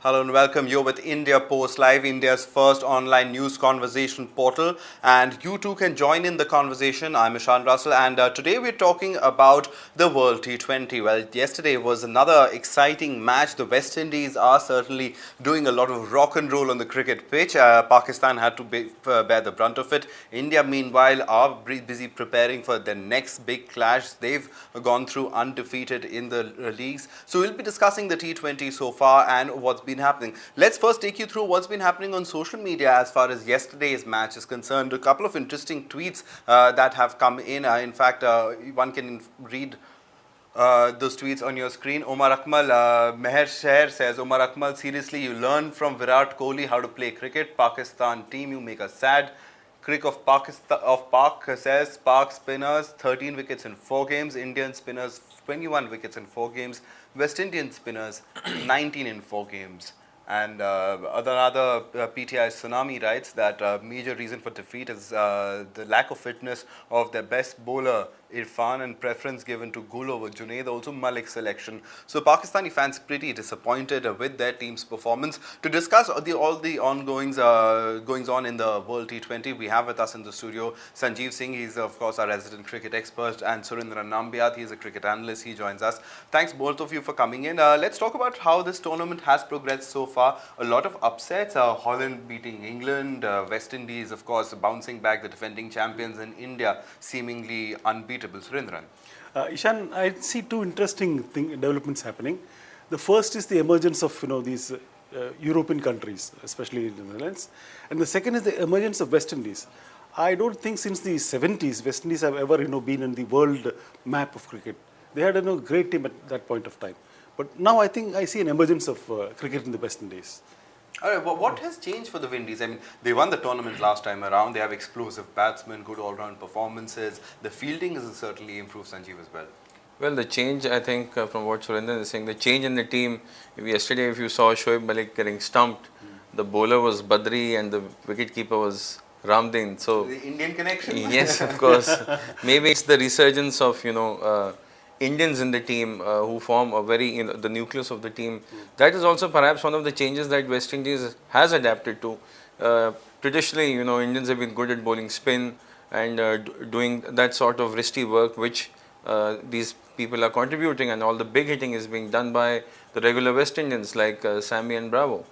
Hello and welcome. You're with India Post Live, India's first online news conversation portal, and you too can join in the conversation. I'm Ishan Russell, and today we're talking about the World T20. Well, yesterday was another exciting match. The West Indies are certainly doing a lot of rock and roll on the cricket pitch. Pakistan had to bear the brunt of it. India, meanwhile, are busy preparing for the next big clash. They've gone through undefeated in the leagues. So we'll be discussing the T20 so far and what's been happening. Let's first take you through what's been happening on social media as far as yesterday's match is concerned. A couple of interesting tweets that have come in. In fact, one can read those tweets on your screen. Omar Akmal, Meher Sheher says, Omar Akmal, seriously, you learn from Virat Kohli how to play cricket. Pakistan team, you make us sad. Crick of Pakistan of Pak says Pak spinners 13 wickets in 4 games, Indian spinners 21 wickets in 4 games, West Indian spinners 19 in 4 games. And another PTI Tsunami writes that major reason for defeat is the lack of fitness of their best bowler Irfan and preference given to Gul over Junaid, also Malik's selection. So Pakistani fans pretty disappointed with their team's performance. To discuss all the ongoings goings on in the World T20, we have with us in the studio Sanjeev Singh. He's of course our resident cricket expert, and Surendra Nambiat. He's a cricket analyst. He joins us. Thanks both of you for coming in. Let's talk about how this tournament has progressed so far. A lot of upsets. Holland beating England. West Indies, of course, bouncing back, the defending champions, and India seemingly unbeatable. Surendran. Ishan, I see two interesting developments happening. The first is the emergence of these European countries, especially the Netherlands, and the second is the emergence of West Indies. I don't think since the 70s West Indies have ever been in the world map of cricket. They had a great team at that point of time, but now I think I see an emergence of cricket in the West Indies. All right, well, what has changed for the Windies? I mean, they won the tournament last time around. They have explosive batsmen, good all-round performances. The fielding has certainly improved, Sanjeev, as well. Well, the change, I think, from what Surendran is saying, the change in the team, yesterday if you saw Shoaib Malik getting stumped, the bowler was Badri and the wicketkeeper was Ramdin. So the Indian connection? Yes, of course. Maybe it's the resurgence of, Indians in the team who form a very, the nucleus of the team. That is also perhaps one of the changes that West Indies has adapted to. Traditionally, Indians have been good at bowling spin and doing that sort of wristy work which these people are contributing, and all the big hitting is being done by the regular West Indians like Sammy and Bravo.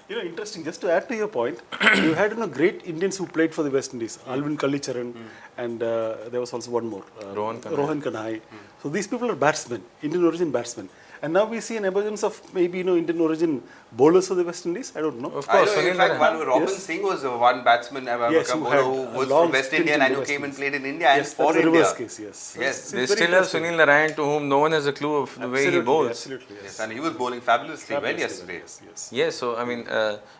Interesting. Just to add to your point, you had great Indians who played for the West Indies. Alvin Kallicharan, and there was also one more, Rohan Kanhai. So these people are batsmen, Indian origin batsmen. And now we see an emergence of maybe Indian origin bowlers of the West Indies. I don't know. Of course, in fact, Robin Singh was one batsman who was from West India and who came and played in India and for India. Reverse case, yes. Yes, they still have Sunil Narayan, to whom no one has a clue of the way he bowls. Absolutely, yes. And he was bowling fabulously well yesterday. Yes, so I mean,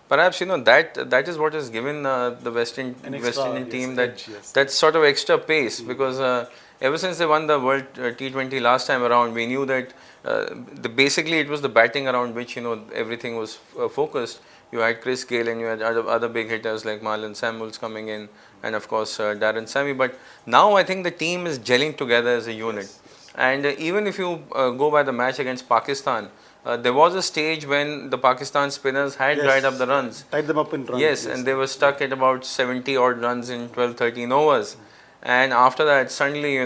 perhaps that is what has given the West Indian team that sort of extra pace because. Ever since they won the World T20 last time around, we knew that basically it was the batting around which everything was focused. You had Chris Gayle and you had other big hitters like Marlon Samuels coming in, and of course Darren Sammy. But now I think the team is gelling together as a unit. And even if you go by the match against Pakistan, there was a stage when the Pakistan spinners had dried up the runs. Tied them up in runs. Yes, and they were stuck at about 70 odd runs in 12-13 overs. And after that, suddenly,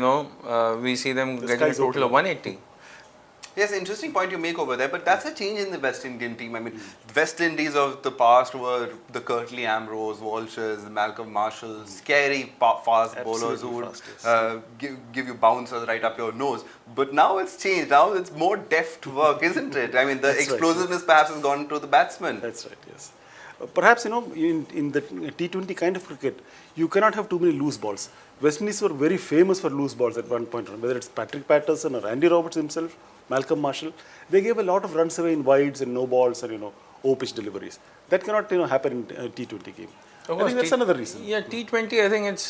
we see them getting a total of 180. Yes, interesting point you make over there, but that's a change in the West Indian team. I mean, West Indies of the past were the Curtly Ambrose, Walshes, Malcolm Marshall, scary fast bowlers who would give you bouncers right up your nose. But now it's changed. Now it's more deft work, isn't it? I mean, the explosiveness perhaps has gone to the batsman. That's right, yes. Perhaps, in the T20 kind of cricket, you cannot have too many loose balls. West Indies were very famous for loose balls at one point, whether it's Patrick Patterson or Andy Roberts himself, Malcolm Marshall. They gave a lot of runs away in wides and no balls and, O-pitch deliveries. That cannot, happen in a T20 game. I think that's another reason. Yeah, T20, I think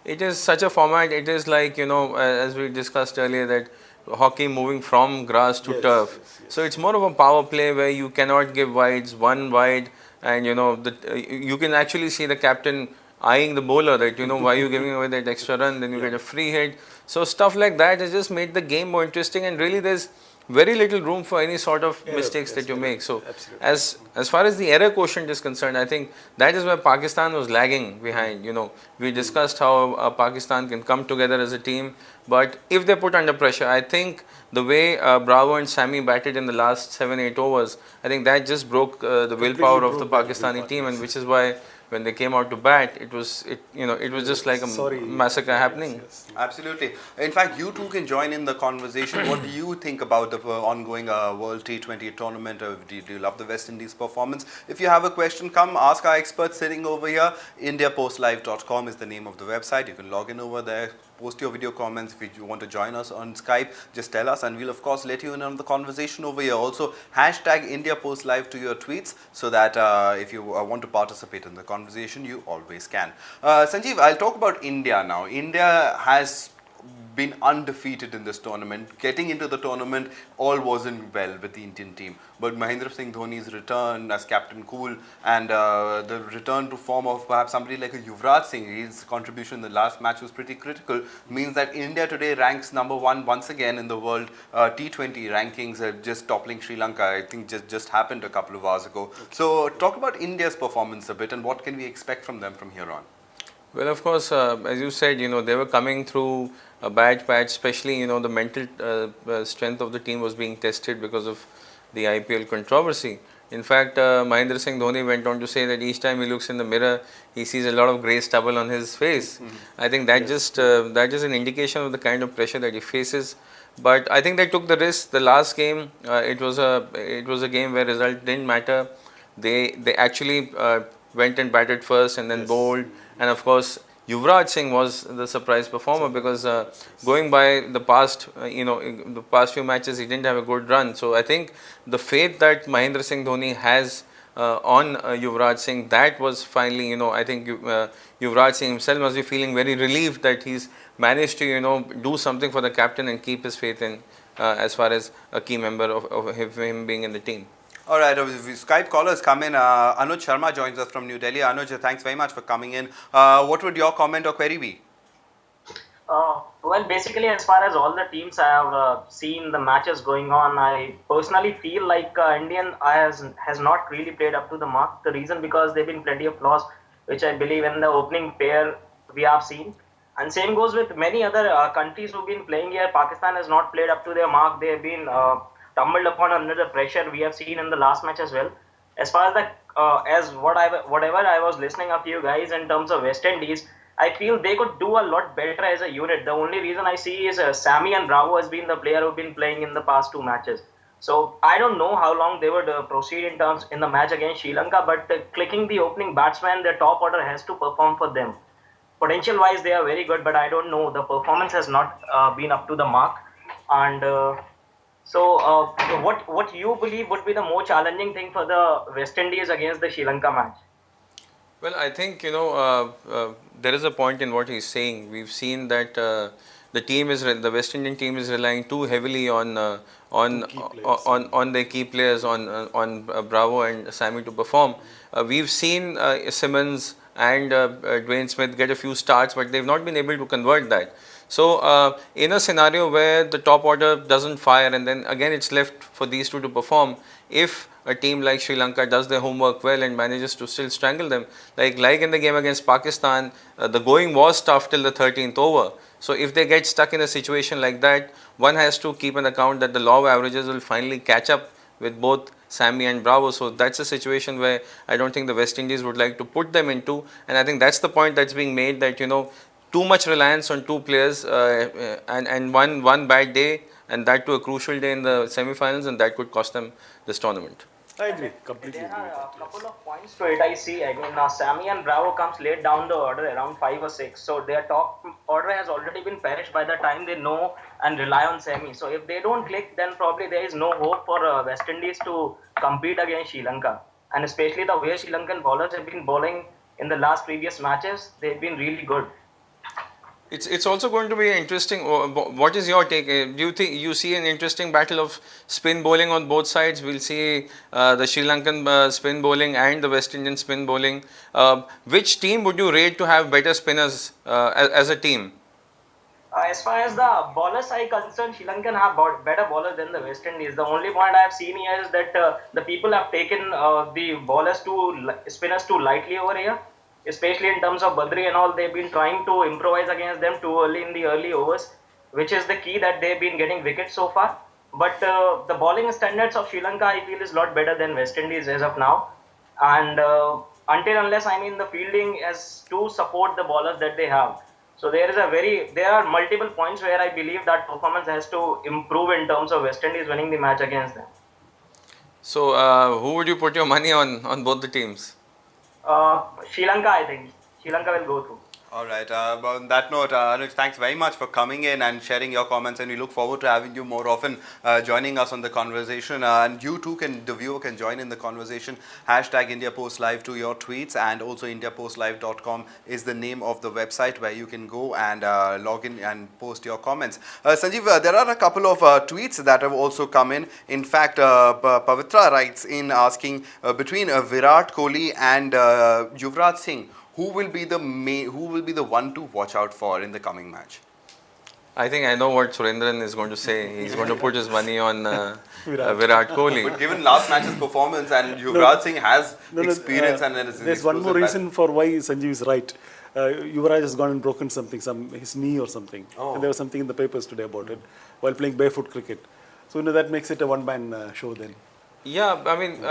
it is such a format. It is like, as we discussed earlier, that hockey moving from grass to turf. Yes. So it's more of a power play where you cannot give wides, one wide, and you can actually see the captain eyeing the bowler that why are you giving away that extra run, then you get a free hit. So stuff like that has just made the game more interesting, and really there's very little room for any sort of Error, mistakes yes, that you error, make. So absolutely. as far as the error quotient is concerned, I think that is where Pakistan was lagging behind. You know, we discussed how Pakistan can come together as a team, but if they put under pressure, I think the way Bravo and Sami batted in the last 7-8 overs, I think that just broke the Completely willpower of the broke that Pakistani willpower, team, and yes. which is why when they came out to bat, it was just like a Sorry, massacre yes, happening. yes. Absolutely. In fact, you two can join in the conversation. What do you think about the ongoing World T20 tournament? Do you love the West Indies performance? If you have a question, come ask our experts sitting over here. IndiaPostLive.com is the name of the website. You can log in over there, post your video comments. If you want to join us on Skype, just tell us and we'll of course let you in on the conversation over here. Also, hashtag IndiaPostLive to your tweets so that if you want to participate in the conversation, you always can. Sanjeev, I'll talk about India now. India has been undefeated in this tournament. Getting into the tournament all wasn't well with the Indian team. But Mahendra Singh Dhoni's return as Captain Cool and the return to form of perhaps somebody like a Yuvraj Singh, his contribution in the last match was pretty critical, means that India today ranks number one once again in the world T20 rankings, just toppling Sri Lanka. I think just happened a couple of hours ago. Okay. So talk about India's performance a bit and what can we expect from them from here on? Well, of course, as you said, they were coming through a bad patch, especially, the mental strength of the team was being tested because of the IPL controversy. In fact, Mahendra Singh Dhoni went on to say that each time he looks in the mirror, he sees a lot of grey stubble on his face. I think that that is an indication of the kind of pressure that he faces. But I think they took the risk. The last game, it was a game where result didn't matter. They actually went and batted first and then bowled, and of course Yuvraj Singh was the surprise performer because going by the past the past few matches he didn't have a good run. So I think the faith that Mahendra Singh Dhoni has on Yuvraj Singh, that was finally, I think Yuvraj Singh himself must be feeling very relieved that he's managed to do something for the captain and keep his faith in as far as a key member of him being in the team. All right, Skype callers come in. Anuj Sharma joins us from New Delhi. Anuj, thanks very much for coming in. What would your comment or query be? Well, basically, as far as all the teams I have seen the matches going on, I personally feel like Indian has not really played up to the mark. The reason because there have been plenty of flaws, which I believe in the opening pair we have seen. And same goes with many other countries who've been playing here. Pakistan has not played up to their mark. They have been tumbled upon under the pressure we have seen in the last match as well. As far as whatever I was listening of you guys in terms of West Indies, I feel they could do a lot better as a unit. The only reason I see is Sami and Bravo has been the player who've been playing in the past two matches. So I don't know how long they would proceed in the match against Sri Lanka, but clicking the opening batsman, their top order has to perform for them. Potential wise, they are very good, but I don't know. The performance has not been up to the mark. And what you believe would be the more challenging thing for the West Indies against the Sri Lanka match? Well, I think there is a point in what he's saying. We've seen that the West Indian team is relying too heavily on their key players on Bravo and Sami to perform. We've seen Simmons and Dwayne Smith get a few starts, but they've not been able to convert that. So in a scenario where the top order doesn't fire and then again it's left for these two to perform, if a team like Sri Lanka does their homework well and manages to still strangle them, like in the game against Pakistan, the going was tough till the 13th over. So if they get stuck in a situation like that, one has to keep an account that the law of averages will finally catch up with both Sami and Bravo. So that's a situation where I don't think the West Indies would like to put them into, and I think that's the point that's being made, that too much reliance on two players and one bad day, and that to a crucial day in the semi-finals, and that could cost them this tournament. I agree, completely There agree with are that. a couple of points to it. I see. I mean, Sami and Bravo comes late down the order, around 5 or 6. So their top order has already been perished by the time they know and rely on Sami. So if they don't click, then probably there is no hope for West Indies to compete against Sri Lanka. And especially the way Sri Lankan bowlers have been bowling in the last previous matches, they've been really good. It's also going to be interesting. What is your take? Do you think you see an interesting battle of spin bowling on both sides? We'll see the Sri Lankan spin bowling and the West Indian spin bowling. Which team would you rate to have better spinners as a team? As far as the bowler side concerned, Sri Lankan have better bowlers than the West Indies. The only point I have seen here is that the people have taken the bowlers spinners too lightly over here, especially in terms of Badri and all. They've been trying to improvise against them too early in the early overs, which is the key that they've been getting wickets so far. But the bowling standards of Sri Lanka, I feel, is a lot better than West Indies as of now. And until unless the fielding has to support the bowlers that they have. So there are multiple points where I believe that performance has to improve in terms of West Indies winning the match against them. So, who would you put your money on both the teams? Sri Lanka, I think. Sri Lanka will go through. All right. On that note, Anuj, thanks very much for coming in and sharing your comments, and we look forward to having you more often joining us on the conversation. And you too the viewer can join in the conversation. Hashtag India Post Live to your tweets, and also IndiaPostLive.com is the name of the website where you can go and log in and post your comments. Sanjeev, there are a couple of tweets that have also come in. In fact, Pavitra writes in asking between Virat Kohli and Yuvraj Singh, who will be the one to watch out for in the coming match? I think I know what Surendran is going to say. He's going to put his money on Virat Kohli. But given last match's performance, and Yuvraj Singh has experience and there's one more reason for why Sanjeev is right. Yuvraj has gone and broken something, his knee or something. Oh. And there was something in the papers today about it while playing barefoot cricket. So that makes it a one-man show then. Yeah, I mean,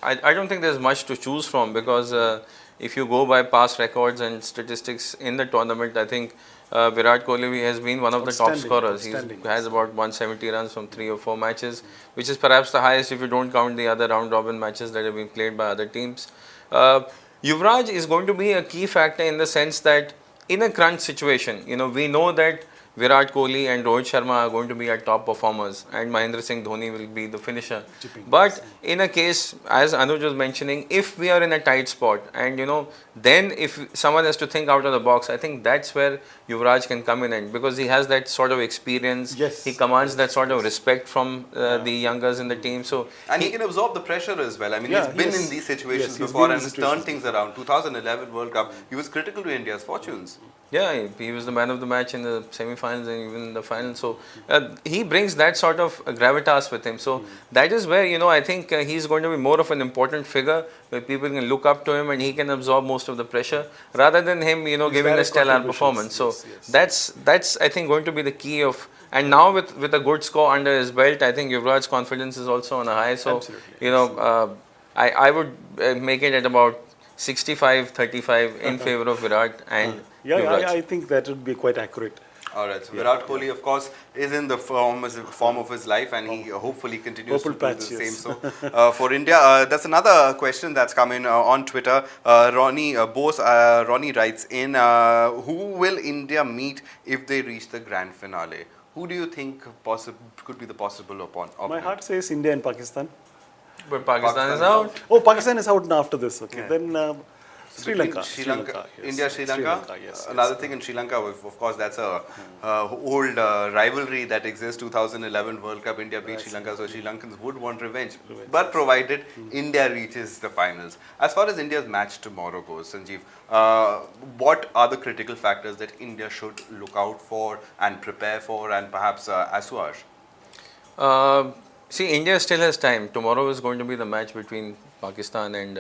I don't think there's much to choose from, because if you go by past records and statistics in the tournament, I think Virat Kohli has been one of the top scorers. He has about 170 runs from 3 or 4 matches, which is perhaps the highest if you don't count the other round robin matches that have been played by other teams. Yuvraj is going to be a key factor in the sense that in a crunch situation, we know that Virat Kohli and Rohit Sharma are going to be our top performers, and Mahendra Singh Dhoni will be the finisher. But in a case, as Anuj was mentioning, if we are in a tight spot and then if someone has to think out of the box, I think that's where Yuvraj can come in, and because he has that sort of experience, he commands that sort of respect from the youngers in the team. So he can absorb the pressure as well. I mean, he's been in these situations before and has turned things around. 2011 World Cup, he was critical to India's fortunes. Yeah, he was the man of the match in the semi-finals and even in the final. So he brings that sort of gravitas with him. So that is where I think he's going to be more of an important figure where people can look up to him and he can absorb most of the pressure rather than him giving a stellar performance. So that's I think going to be the key of. And now with a good score under his belt, I think Yuvraj's confidence is also on a high. So I would make it at about 65-35 in favor of Virat and Yuvraj. I think that would be quite accurate. All right, so Virat Kohli, of course, is in the form of his life, and he hopefully continues to do the same. So, for India, that's another question that's come in on Twitter. Ronnie writes in, who will India meet if they reach the grand finale? Who do you think could be the possible opponent? My heart says India and Pakistan. But Pakistan is out. Oh, Pakistan is out now after this. Okay, Yeah. Then Sri Lanka. India, Sri Lanka. Yes, Another thing in Sri Lanka, of course, that's a old rivalry that exists. 2011 World Cup, India beat Sri Lanka, so Sri Lankans would want revenge. But provided India reaches the finals. As far as India's match tomorrow goes, Sanjeev, what are the critical factors that India should look out for and prepare for, and perhaps Aswaj? See, India still has time. Tomorrow is going to be the match between Pakistan and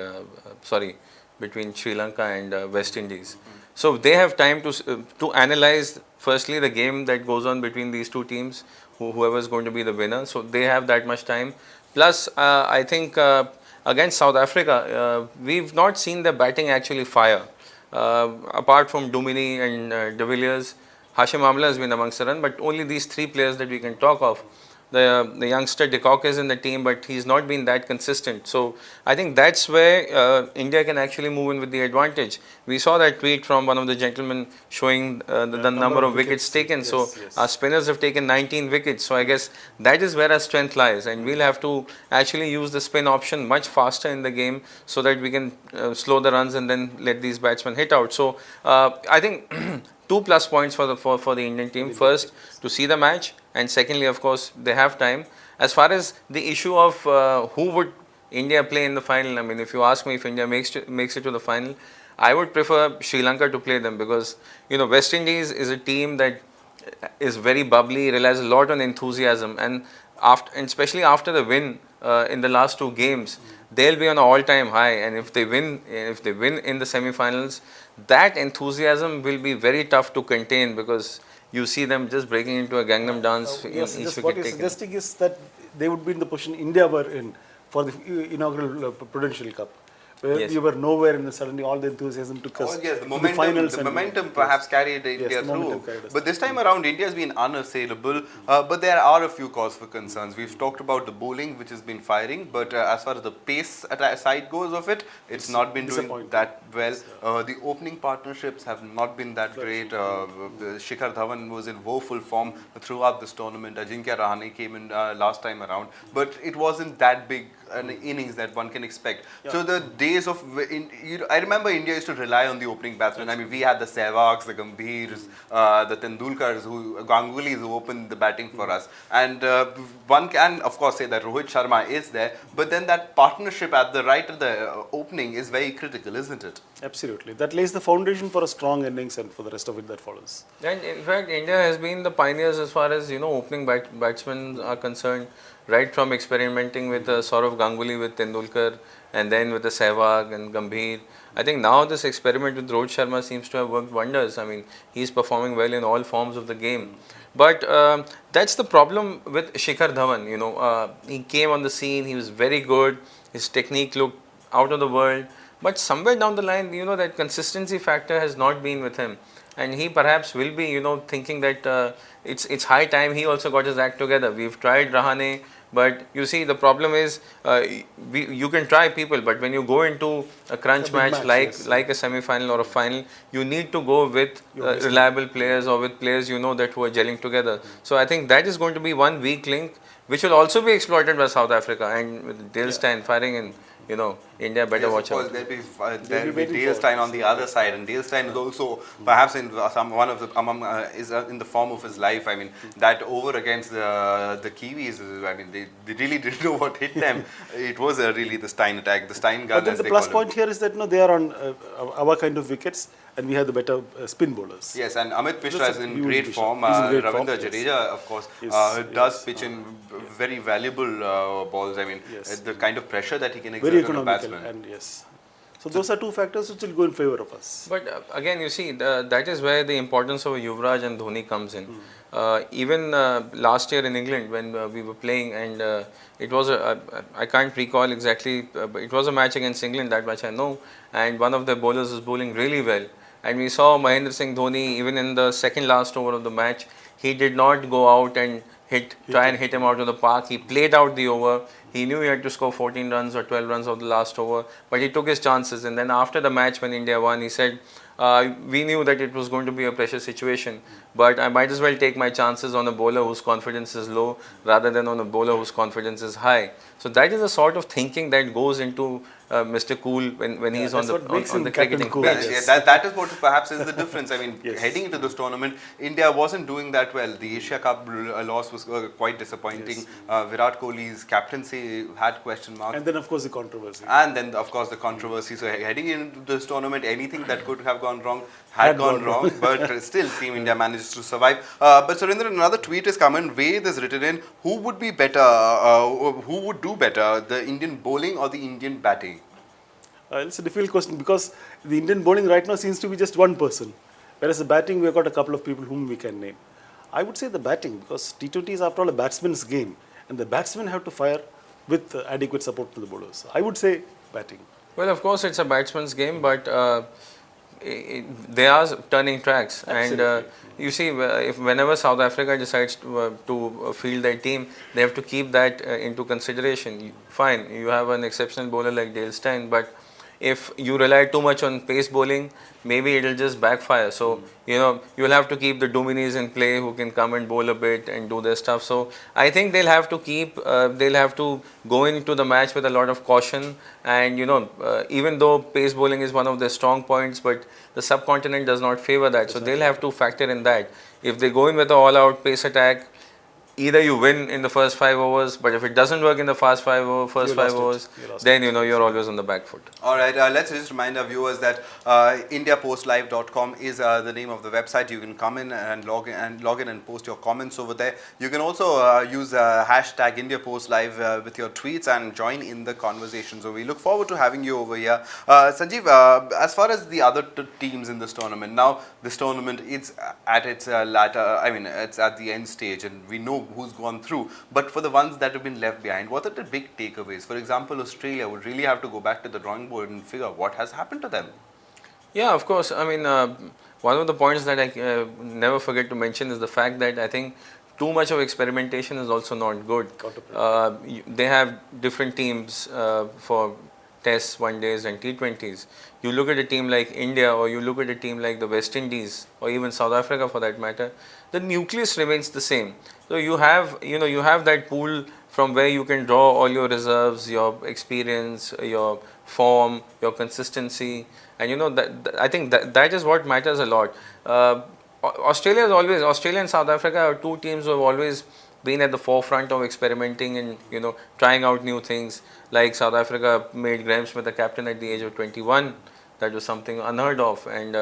between Sri Lanka and West Indies. So they have time to analyze firstly the game that goes on between these two teams, whoever is going to be the winner. So they have that much time. Plus, I think against South Africa, we've not seen the batting actually fire. Apart from Dumini and De Villiers, Hashim Amla has been amongst the run, but only these 3 players that we can talk of. The youngster De Kock is in the team, but he's not been that consistent. So I think that's where India can actually move in with the advantage. We saw that tweet from one of the gentlemen showing the number of wickets taken. So our spinners have taken 19 wickets. So I guess that is where our strength lies, and we'll have to actually use the spin option much faster in the game so that we can slow the runs and then let these batsmen hit out. So I think 2 plus points for the Indian team. First, to see the match, and secondly, of course, they have time. As far as the issue of who would India play in the final, I mean, if you ask me if India makes it to the final, I would prefer Sri Lanka to play them because West Indies is a team that is very bubbly, relies a lot on enthusiasm, and especially after the win in the last two games, they'll be on an all-time high. And if they win in the semi-finals, that enthusiasm will be very tough to contain because you see them just breaking into a Gangnam dance in Yes, each just wicket what you're taken. suggesting is that they would be in the position India were in for the inaugural Prudential Cup, where Yes. we were nowhere and suddenly all the enthusiasm took us Oh, yes, to the finals. the and momentum perhaps carried India the momentum through. carried us But this time around, India has been unassailable. But there are a few cause for concerns. We've talked about the bowling, which has been firing. But as far as the pace side goes of it, it's not been doing disappointing. that well. The opening partnerships have not been that great. Shikhar Dhawan was in woeful form throughout this tournament. Ajinkya Rahane came in last time around. But it wasn't that big an innings that one can expect. So the days of, I remember India used to rely on the opening batsmen. I mean, we had the Sehwags, the Gambhirs, the Tendulkars, Gangulis who opened the batting for us. And one can, of course, say that Rohit Sharma is there, but then that partnership at the right of the opening is very critical, isn't it? Absolutely. That lays the foundation for a strong innings and for the rest of it that follows. And in fact, India has been the pioneers as far as opening batsmen are concerned, right from experimenting with Saurav Ganguly with Tendulkar, and then with the Sehwag and Gambhir. I think now this experiment with Rohit Sharma seems to have worked wonders. I mean, he's performing well in all forms of the game. But that's the problem with Shikhar Dhawan. He came on the scene. He was very good. His technique looked out of the world. But somewhere down the line, that consistency factor has not been with him, and he perhaps will be, thinking that it's high time he also got his act together. We've tried Rahane, but you see, the problem is you can try people, but when you go into a crunch match like a semi-final or a final, you need to go with reliable players or with players that who are gelling together. So I think that is going to be one weak link, which will also be exploited by South Africa, and with Dale Steyn firing in. India better watch out. Of course, there'll be Dale Steyn on the other side, and Dale Steyn is also perhaps in one of the is in the form of his life. I mean, that over against the Kiwis, I mean, they really didn't know what hit them. It was really the Steyn attack, the Steyn gun. But then the plus point here is that they are on our kind of wickets, and we have the better spin bowlers. Yes, and Amit Mishra is in great form. He's in great Ravindra form, Jadeja, of course, does pitch in very valuable balls. I mean, the kind of pressure that he can exert on a batsman. And yes. So those are two factors which will go in favor of us. But again, you see, that is where the importance of Yuvraj and Dhoni comes in. Even last year in England when we were playing, and it was I can't recall exactly, but it was a match against England, that match I know, and one of the bowlers was bowling really well. And we saw Mahendra Singh Dhoni, even in the second last over of the match, he did not go out and try and hit him out of the park. He played out the over. He knew he had to score 14 runs or 12 runs of the last over, but he took his chances. And then after the match when India won, he said, we knew that it was going to be a pressure situation, but I might as well take my chances on a bowler whose confidence is low rather than on a bowler whose confidence is high. So that is the sort of thinking that goes into Mr. Cool when he's on the cricketing pitch. Yes. That is what perhaps is the difference. I mean, heading into this tournament, India wasn't doing that well. The Asia Cup loss was quite disappointing. Virat Kohli's captaincy had question marks. And then, of course, the controversy. So heading into this tournament, anything that could have gone wrong had gone wrong. But still, Team India managed to survive. But Surendra, another tweet is coming. Ved is written in, who would be better, who would do better, the Indian bowling or the Indian batting? It's a difficult question because the Indian bowling right now seems to be just one person, whereas the batting we've got a couple of people whom we can name. I would say the batting, because T20 is after all a batsman's game, and the batsmen have to fire with adequate support to the bowlers. I would say batting. Well, of course, it's a batsman's game, but they are turning tracks. Absolutely. And you see, whenever South Africa decides to field their team, they have to keep that into consideration. Fine, you have an exceptional bowler like Dale Steyn, but if you rely too much on pace bowling, maybe it will just backfire. So, you'll have to keep the Dumini's in play who can come and bowl a bit and do their stuff. So, I think they'll have to go into the match with a lot of caution. And, even though pace bowling is one of their strong points, but the subcontinent does not favor that. So, they'll have to factor in that. If they go in with an all-out pace attack, either you win in the first 5 overs, but if it doesn't work in the first You five lost it. overs, You lost then it. you're always on the back foot. All right, let's just remind our viewers that IndiaPostLive.com is the name of the website. You can come in and log in and post your comments over there. You can also use hashtag IndiaPostLive with your tweets and join in the conversation. So we look forward to having you over here. Sanjeev, as far as the other teams in this tournament, now this tournament is at its it's at the end stage, and we know who's gone through. But for the ones that have been left behind, what are the big takeaways? For example, Australia would really have to go back to the drawing board and figure out what has happened to them. Yeah, of course. I mean, one of the points that I never forget to mention is the fact that I think too much of experimentation is also not good. They have different teams for tests, one days and T20s. You look at a team like India, or you look at a team like the West Indies, or even South Africa for that matter, the nucleus remains the same. So you have that pool from where you can draw all your reserves, your experience, your form, your consistency, and I think that is what matters a lot. Australia and South Africa are two teams who have always been at the forefront of experimenting and trying out new things. Like South Africa made Graeme Smith a captain at the age of 21. That was something unheard of, and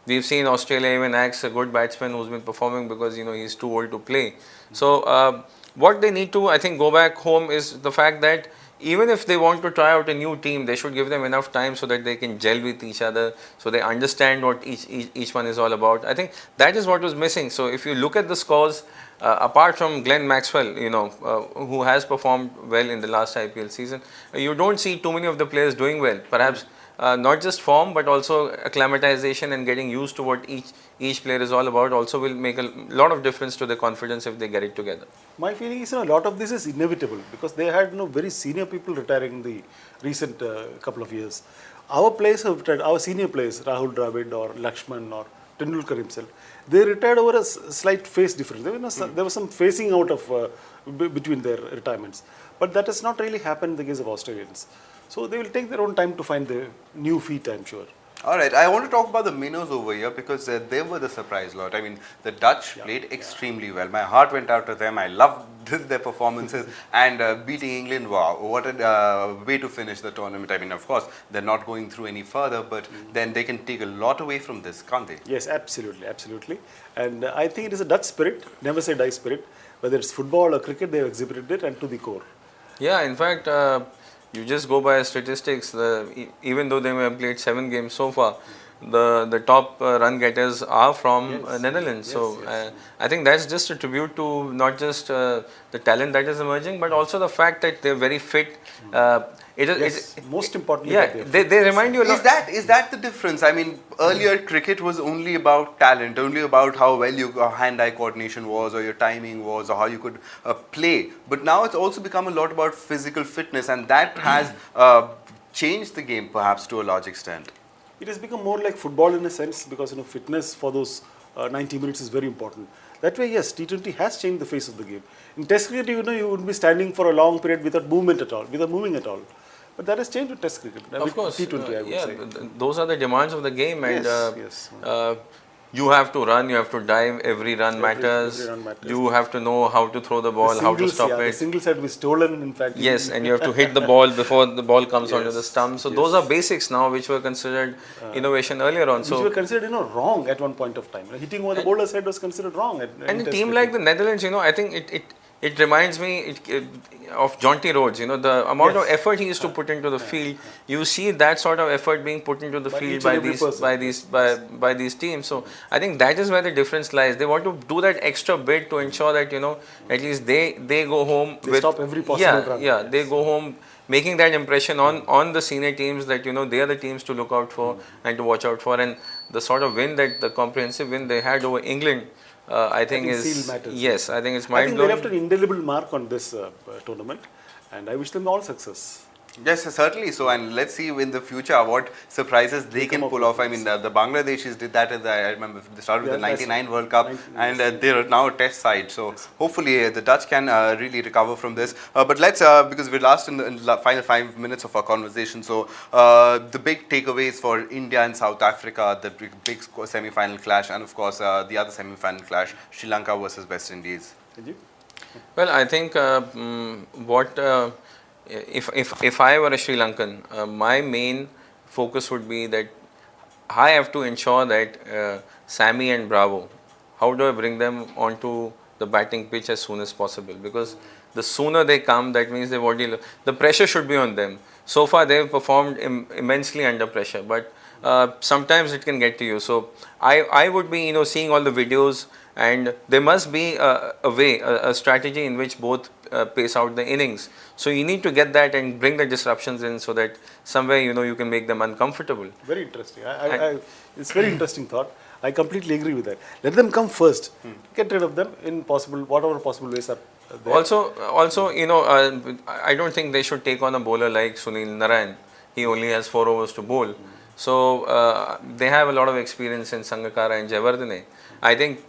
we've seen Australia even axe a good batsman who's been performing because he's too old to play. So what they need to, I think, go back home is the fact that even if they want to try out a new team, they should give them enough time so that they can gel with each other, so they understand what each one is all about. I think that is what was missing. So if you look at the scores, apart from Glenn Maxwell, who has performed well in the last IPL season, you don't see too many of the players doing well. Perhaps not just form, but also acclimatization and getting used to what each player is all about also will make a lot of difference to their confidence if they get it together. My feeling is a lot of this is inevitable because they had very senior people retiring in the recent couple of years. Our players have retired, our senior players, Rahul Dravid or Lakshman or Tendulkar himself, they retired over a slight phase difference. There was some phasing out of between their retirements. But that has not really happened in the case of Australians. So they will take their own time to find the new feet, I'm sure. All right, I want to talk about the minnows over here because they were the surprise lot. I mean, the Dutch played extremely well. My heart went out to them. I loved their performances and beating England. Wow, what a way to finish the tournament. I mean, of course, they're not going through any further, but then they can take a lot away from this, can't they? Yes, absolutely, absolutely. And I think it is a Dutch spirit, never say die spirit. Whether it's football or cricket, they have exhibited it and to the core. Yeah, in fact, you just go by statistics. Even though they may have played 7 games so far, the top run getters are from Netherlands. I think that's just a tribute to not just the talent that is emerging, but also the fact that they're very fit. Most importantly, they remind you a lot. Is that the difference? I mean, earlier cricket was only about talent, only about how well your hand-eye coordination was, or your timing was, or how you could play. But now it's also become a lot about physical fitness, and that has changed the game perhaps to a large extent. It has become more like football in a sense because fitness for those 90 minutes is very important. That way, yes, T20 has changed the face of the game. In Test cricket, you wouldn't be standing for a long period without movement at all, without moving at all. But that has changed with Test cricket. Of course, T20, I would say. Those are the demands of the game, and yes. You have to run, you have to dive. Every run matters. Every run matters. You have to know how to throw the ball, how to stop it. The singles had to be stolen, in fact. Yes, and you have to hit the ball before the ball comes onto the stump. So those are basics now, which were considered innovation earlier on. Which were considered, wrong at one point of time. Hitting over the bowler's head was considered wrong. And a team like the Netherlands, I think it reminds me of Jonty Rhodes. The amount of effort he used to put into the field. You see that sort of effort being put into the field by these teams. So I think that is where the difference lies. They want to do that extra bit to ensure that at least they go home. They stop every possible run. Yeah, they go home making that impression on the senior teams that they are the teams to look out for and to watch out for. And the sort of win, the comprehensive win they had over England, I think is matters. Yes, I think it's mind-blowing. I think they left an indelible mark on this tournament, and I wish them all success. Yes, certainly so, and let's see in the future what surprises they can pull off. I mean, the Bangladeshis did that I remember they started with the 99 World Cup, and they're now a test side. So hopefully the Dutch can really recover from this. But let's, because we're last in the final 5 minutes of our conversation, so the big takeaways for India and South Africa, the big semi-final clash, and of course the other semi-final clash, Sri Lanka versus West Indies. Did you? Well, I think what if I were a Sri Lankan, my main focus would be that I have to ensure that Sammy and Bravo, how do I bring them onto the batting pitch as soon as possible? Because the sooner they come, that means they've already the pressure should be on them. So far, they've performed immensely under pressure, but sometimes it can get to you. So I would be seeing all the videos, and there must be a way, a strategy in which both pace out the innings. So you need to get that and bring the disruptions in, so that somewhere you can make them uncomfortable. Very interesting. It's very interesting thought. I completely agree with that. Let them come first. Get rid of them in whatever possible ways are there. Also, I don't think they should take on a bowler like Sunil Narayan. He only has 4 overs to bowl. So they have a lot of experience in Sangakkara and Jayawardene. I think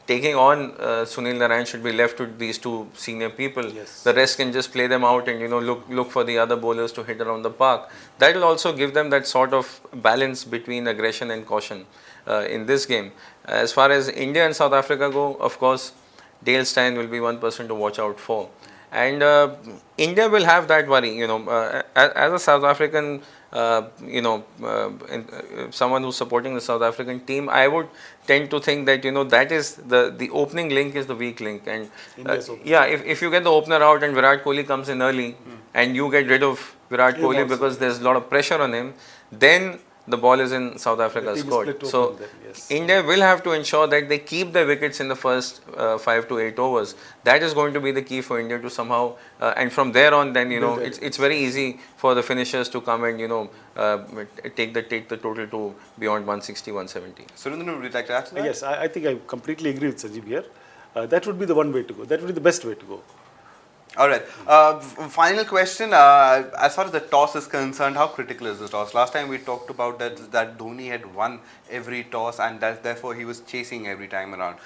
taking on Sunil Narayan should be left to these two senior people. Yes. The rest can just play them out and look for the other bowlers to hit around the park. That will also give them that sort of balance between aggression and caution in this game. As far as India and South Africa go, of course, Dale Steyn will be one person to watch out for. And India will have that worry, as a South African, someone who's supporting the South African team, I would tend to think that, that is the opening link is the weak link. And if you get the opener out and Virat Kohli comes in early and you get rid of Virat Kohli because there's a lot of pressure on him, then the ball is in South Africa's court. So India will have to ensure that they keep their wickets in the first 5 to 8 overs. That is going to be the key for India to somehow, and from there on, then it's very easy for the finishers to come and take the total to beyond 160, 170. Surendran, would you like to add to that? Yes, I think I completely agree with Sanjeev here. That would be the one way to go. That would be the best way to go. All right. Final question. As far as the toss is concerned, how critical is the toss? Last time we talked about that Dhoni had won every toss, and that therefore he was chasing every time around.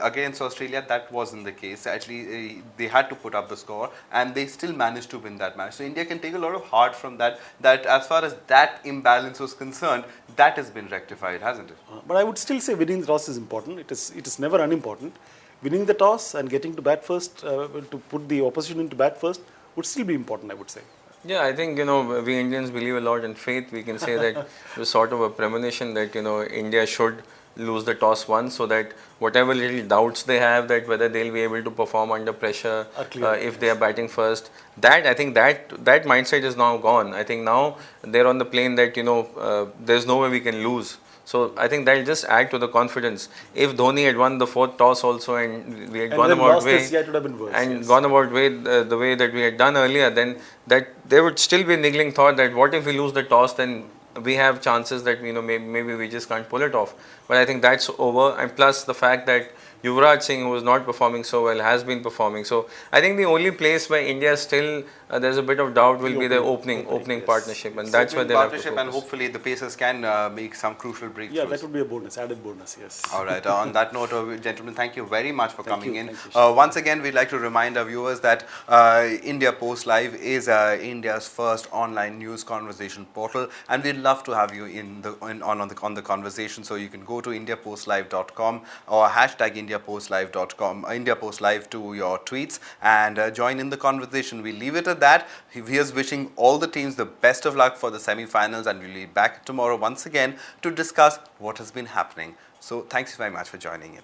Against Australia, that wasn't the case. Actually, they had to put up the score, and they still managed to win that match. So India can take a lot of heart from that. That as far as that imbalance was concerned, that has been rectified, hasn't it? But I would still say winning the toss is important. It is never unimportant. Winning the toss and getting to bat first, to put the opposition into bat first, would still be important, I would say. Yeah, I think, we Indians believe a lot in faith. We can say that it was sort of a premonition that, India should lose the toss once, so that whatever little doubts they have that whether they'll be able to perform under pressure if they are batting first, that I think that mindset is now gone. I think now they're on the plane that, there's no way we can lose. So I think that'll just add to the confidence. If Dhoni had won the 4th toss also and we had gone about way gone about way the way that we had done earlier, then that there would still be a niggling thought that what if we lose the toss, then we have chances that maybe we just can't pull it off. But I think that's over, and plus the fact that Yuvraj Singh, who was not performing so well, has been performing. So I think the only place where India still there's a bit of doubt will be the opening partnership, and that's where they'll have to focus. And hopefully the Pacers can make some crucial breakthroughs. Yeah, that would be a bonus, added bonus, yes. All right. On that note, gentlemen, thank you very much for coming in. Once again, we'd like to remind our viewers that India Post Live is India's first online news conversation portal, and we'd love to have you on the conversation. So you can go to indiapostlive.com or hashtag indiapostlive.com, India Post Live to your tweets, and join in the conversation. We leave it at that. Here's wishing all the teams the best of luck for the semi-finals, and we'll be back tomorrow once again to discuss what has been happening. So thanks very much for joining in.